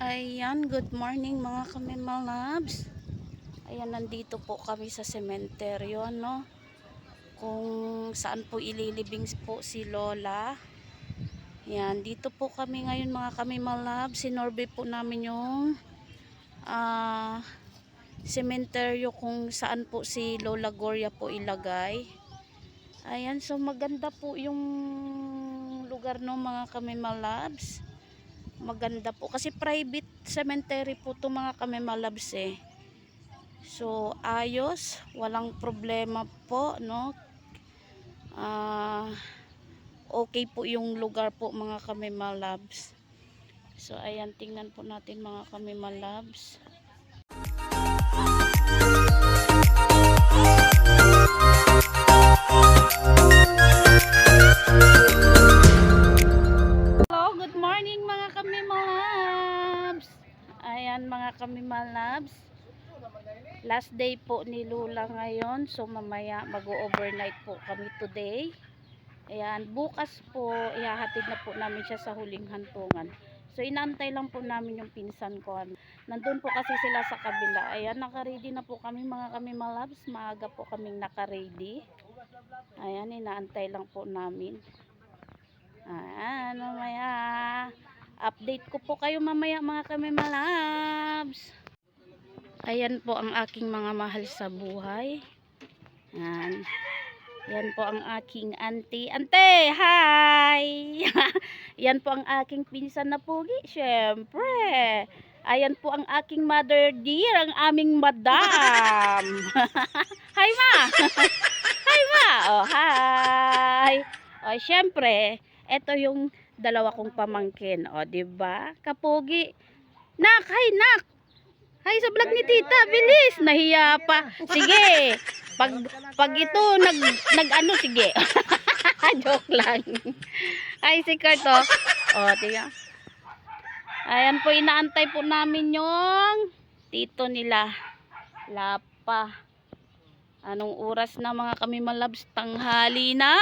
Ayan, good morning mga kamimal labs. Ayan, nandito po kami sa sementeryo, no? Kung saan po ililibing po si Lola. Ayan, dito po kami ngayon mga kamimal labs. Sinorbe po namin yung sementeryo kung saan po si Lola Gloria po ilagay. Ayan, so maganda po yung lugar, no mga kamimal labs. Maganda po kasi private cemetery po to mga kamimalabs eh. So ayos, walang problema po, no. Okay po yung lugar po mga kamimalabs. So ayan, tingnan po natin mga kamimalabs. Good morning mga kamimalabs. Ayan mga kamimalabs, last day po ni Lula ngayon. So mamaya mag-overnight po kami today. Ayan, bukas po ihahatid na po namin siya sa huling hantungan. So inaantay lang po namin yung pinsan ko. Nandun po kasi sila sa kabila. Ayan, naka-ready na po kami mga kamimalabs. Maaga po kaming naka-ready. Ayan, inaantay lang po namin. Mamaya update ko po kayo mamaya mga kamimalabs. Ayan po ang aking mga mahal sa buhay. Yan po ang aking auntie. Ante, hi! Yan po ang aking pinsan na pugi, syempre. Ayan po ang aking mother dear, ang aming madam. Hi ma! Hi ma! Oh, hi! Oh, syempre, ito yung dalawa kong pamangkin. O, diba? Kapugi. Nak, hi nak! Hi sa vlog ni tita, bilis! Nahiya pa. Sige, pag ito, nag-ano, sige. Joke lang. Hi si Kurt, oh. O, tiga. Ayan po, inaantay po namin yung tito nila. Lapa. Anong oras na mga kamimalabs? Tanghali na.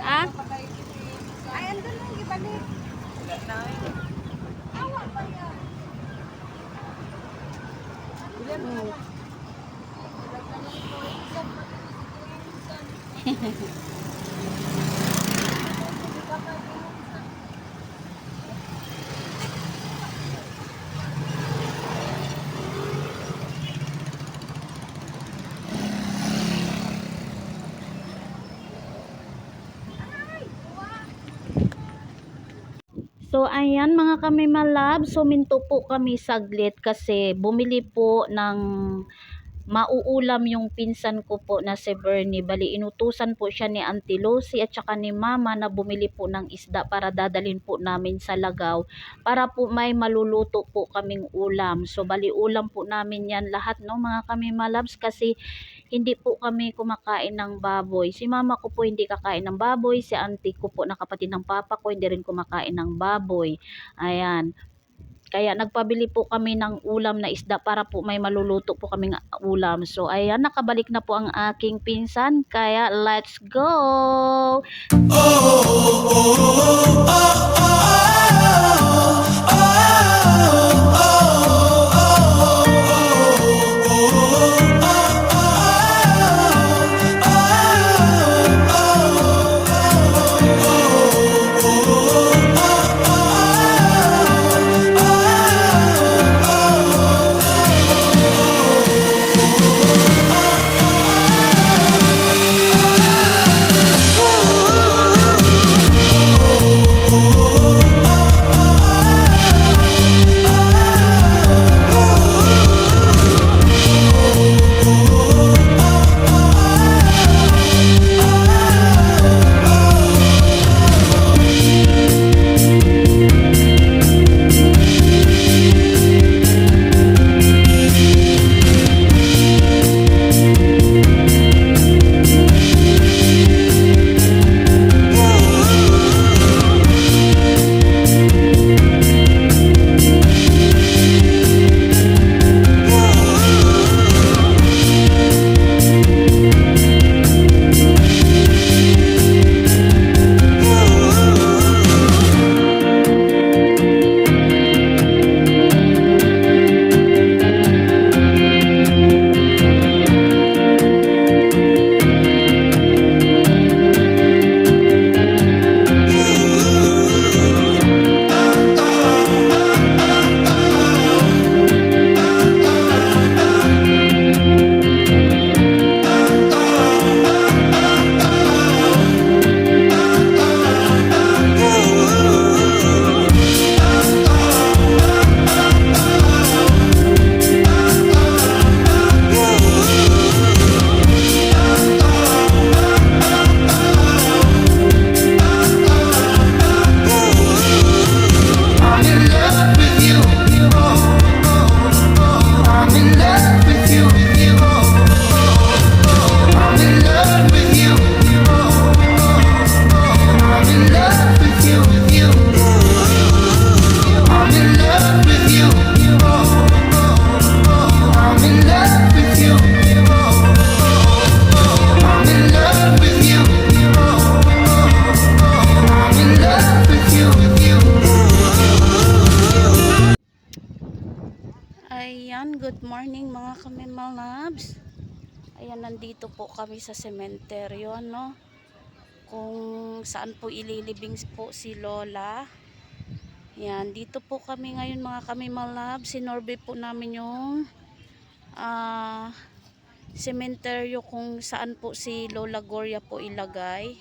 Ah? Ay, andun lang, ibalik. Hmm. So ayan mga kami malab, suminto po kami saglit kasi bumili po ng mauulam yung pinsan ko po na si Bernie. Bali inutusan po siya ni Auntie Lucy at saka ni Mama na bumili po ng isda para dadalhin po namin sa Lagaw para po may maluluto po kaming ulam. So bali ulam po namin yan lahat no mga kami malabs kasi hindi po kami kumakain ng baboy. Si mama ko po hindi kakain ng baboy. Si auntie ko po na kapatid ng papa ko hindi rin kumakain ng baboy. Ayan. Kaya nagpabili po kami ng ulam na isda para po may maluluto po kaming ulam. So ayan, nakabalik na po ang aking pinsan. Kaya let's go! Ayan, good morning mga kamimalabs. Ayan, nandito po kami sa sementeryo, no? Kung saan po ililibing po si Lola. Ayan, dito po kami ngayon mga kamimalabs. Sinorbe po namin yung sementeryo kung saan po si Lola Gloria po ilagay.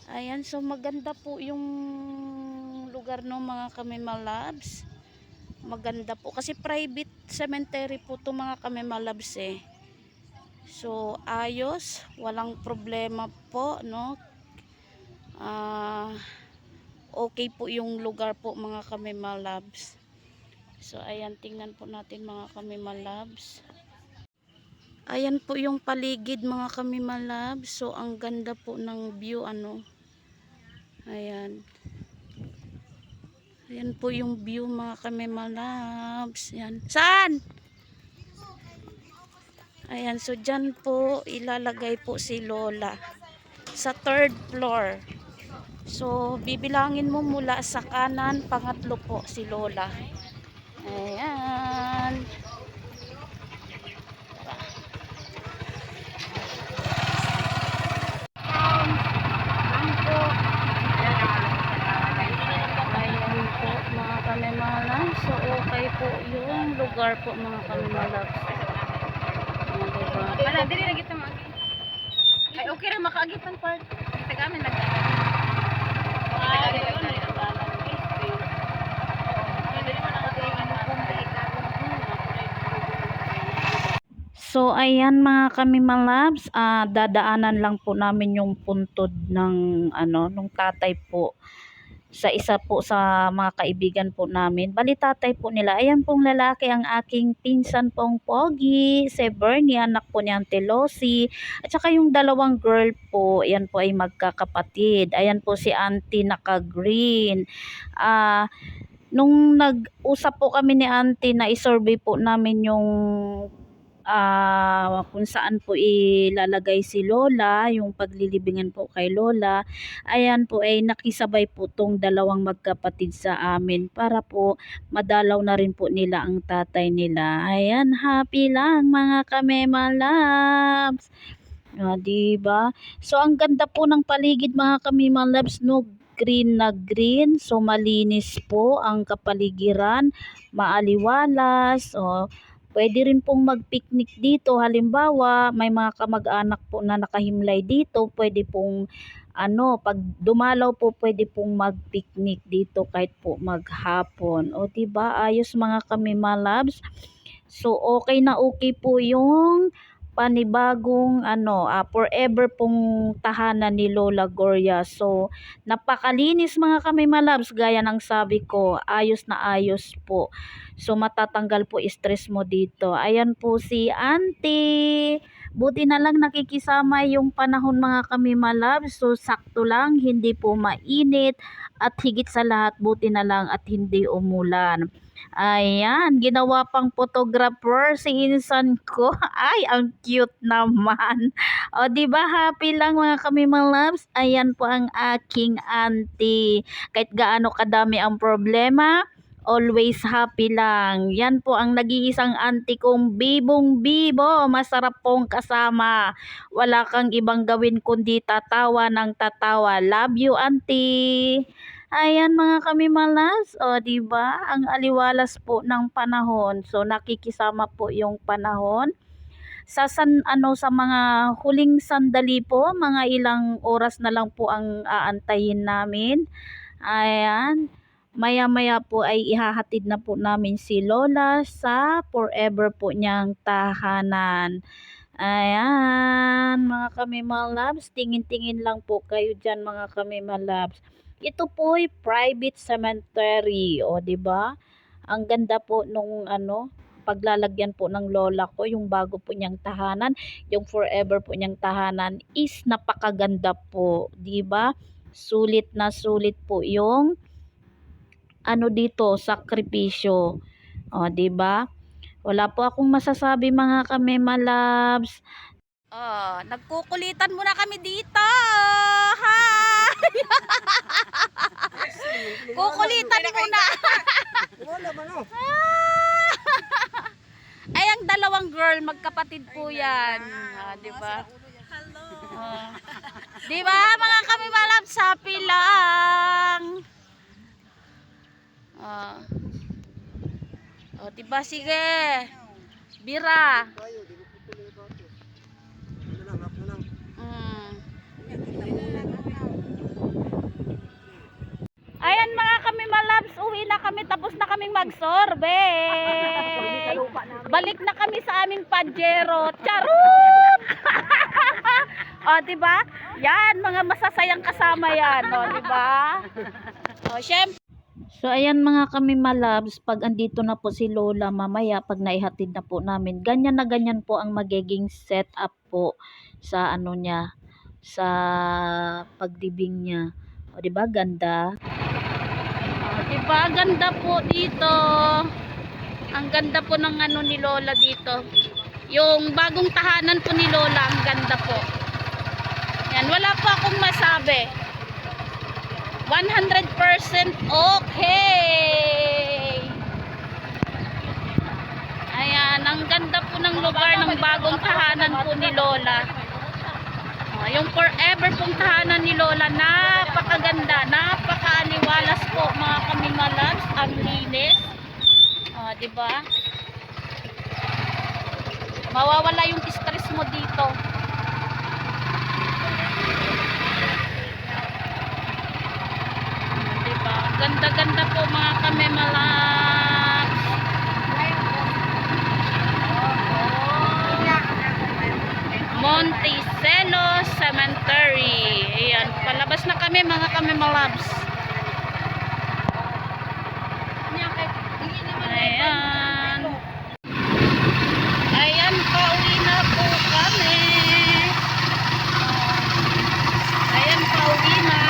Ayan, so maganda po yung lugar no mga kamimalabs. Maganda po kasi private cemetery po to mga kamimalabs eh. So ayos, walang problema po no. Okay po yung lugar po mga kamimalabs. So ayan, tingnan po natin mga kamimalabs. Ayan po yung paligid mga kamimalabs. So ang ganda po ng view ano. Ayan. Ayan po yung view mga kamimalabs. Yan. Saan? Ayan, so dyan po ilalagay po si Lola sa 3rd floor. So, bibilangin mo mula sa kanan, pangatlo po si Lola. Ayan. Ayan po mga kamimalabs. So, okay po yung lugar po mga kamimalabs. Ayan, diba? Wala, dili na kita mag. Ay, okay ra makaagit ang part. Tagamin nag. So, ayan mga kamimalabs, dadaanan lang po namin yung puntod ng nung tatay po sa isa po sa mga kaibigan po namin. Bali tatay po nila. Ayan pong lalaki ang aking pinsan pong pogi, si Bernie, anak po ni Auntie Losie. At saka yung dalawang girl po, ayan po ay magkakapatid. Ayan po si Auntie naka-green. Nung nag-usap po kami ni Auntie na i-survey po namin yung kung saan po ilalagay si Lola, yung paglilibingan po kay Lola, ayan po ay nakisabay po tong dalawang magkapatid sa amin para po madalaw na rin po nila ang tatay nila. Ayan, happy lang mga kamemalabs. Diba? So, ang ganda po ng paligid mga kamemalabs, no? Green na green. So, malinis po ang kapaligiran, maaliwalas. Pwede rin pong mag-picnic dito. Halimbawa, may mga kamag-anak po na nakahimlay dito. Pwede pong pag dumalaw po, pwede pong mag-picnic dito kahit po maghapon. O diba, ayos mga kamimalabs. So, okay na okay po yung panibagong forever pong tahanan ni Lola Gloria. So, napakalinis mga kamimalabs, gaya ng sabi ko, ayos na ayos po. So, matatanggal po stress mo dito. Ayan po si Auntie. Buti na lang nakikisama yung panahon mga kamimalabs. So, sakto lang, hindi po mainit. At higit sa lahat, buti na lang at hindi umulan. Ayan, ginawa pang photographer si insan ko. Ay, ang cute naman. O, di ba happy lang mga kamimalabs? Ayan po ang aking auntie. Kahit gaano kadami ang problema, always happy lang. Yan po ang nag-iisang auntie kong bibong-bibo. Masarap pong kasama. Wala kang ibang gawin kundi tatawa ng tatawa. Love you, auntie. Ayan mga kamimalas, o di ba? Ang aliwalas po ng panahon. So nakikisama po yung panahon. Sa mga huling sandali po, mga ilang oras na lang po ang aantayin namin. Ayan. Maya-maya po ay ihahatid na po namin si Lola sa forever po niyang tahanan. Ayan, mga kamimalabs, tingin-tingin lang po kayo dyan mga kamimalabs. Ito po ay private cemetery, o 'di ba? Ang ganda po nung paglalagyan po ng lola ko, yung bago po niyang tahanan, yung forever po niyang tahanan is napakaganda po, 'di ba? Sulit na sulit po yung dito, sakripisyo. O 'di ba? Wala po akong masasabi mga kamemalabs. Nagkukulitan muna kami dito. Hi! Kukulitan muna. Ay, ang dalawang girl, magkapatid po yan. Di ba? Di ba, mga kamimalab, sapi lang. Di ba, sige. Bira. Ayan mga kamimalabs, uwi na kami, tapos na kaming magsorbe. Balik na kami sa aming Pajero. Charot! Diba? Yan, mga masasayang kasama yan. Diba? Syempre. So, ayan mga kamimalabs, pag andito na po si Lola mamaya, pag naihatid na po namin, ganyan na ganyan po ang magiging setup po sa niya, sa pagdibing niya. O, diba? Ganda. O, diba? Ganda po dito. Ang ganda po ng ano ni Lola dito. Yung bagong tahanan po ni Lola, ang ganda po. Yan, wala po akong masabi. 100% okay. Ayan, ang ganda po ng lugar ng bagong tahanan po ni Lola. Yung forever pong tahanan ni Lola, napakaganda, napakaaliwalas po mga kamimalabs, ang linis. Diba? Mawawala yung stress mo dito. Diba? Ganda-ganda po mga kamimalabs. Monticello Cemetery. Ayan, palabas na kami mga kamimalabs. Ayan. Ayan, pauwi na po kami. Ayan, pauwi na.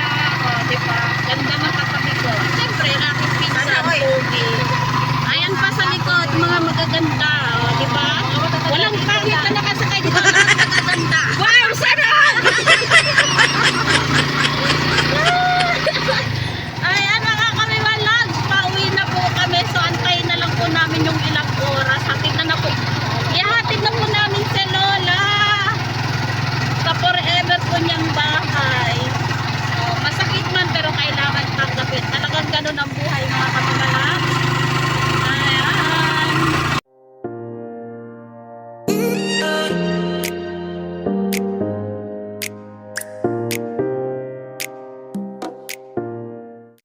Diba? Ganda ng katabi ko. Siyempre, aking pinsan, pogi. Ayan pa sa likod, mga magaganda. Diba? Walang pangit na nakasakay dito. Magaganda. Wow, sarap! Ayan, mga kamiwalag. Pauwi na po kami. So, antayin na lang po namin yung ilang oras. Hatid na po. Ihatid na po namin si Lola sa forever po niyang bahay. Masakit man pero kailangan tanggapin. Talagang gano'n ang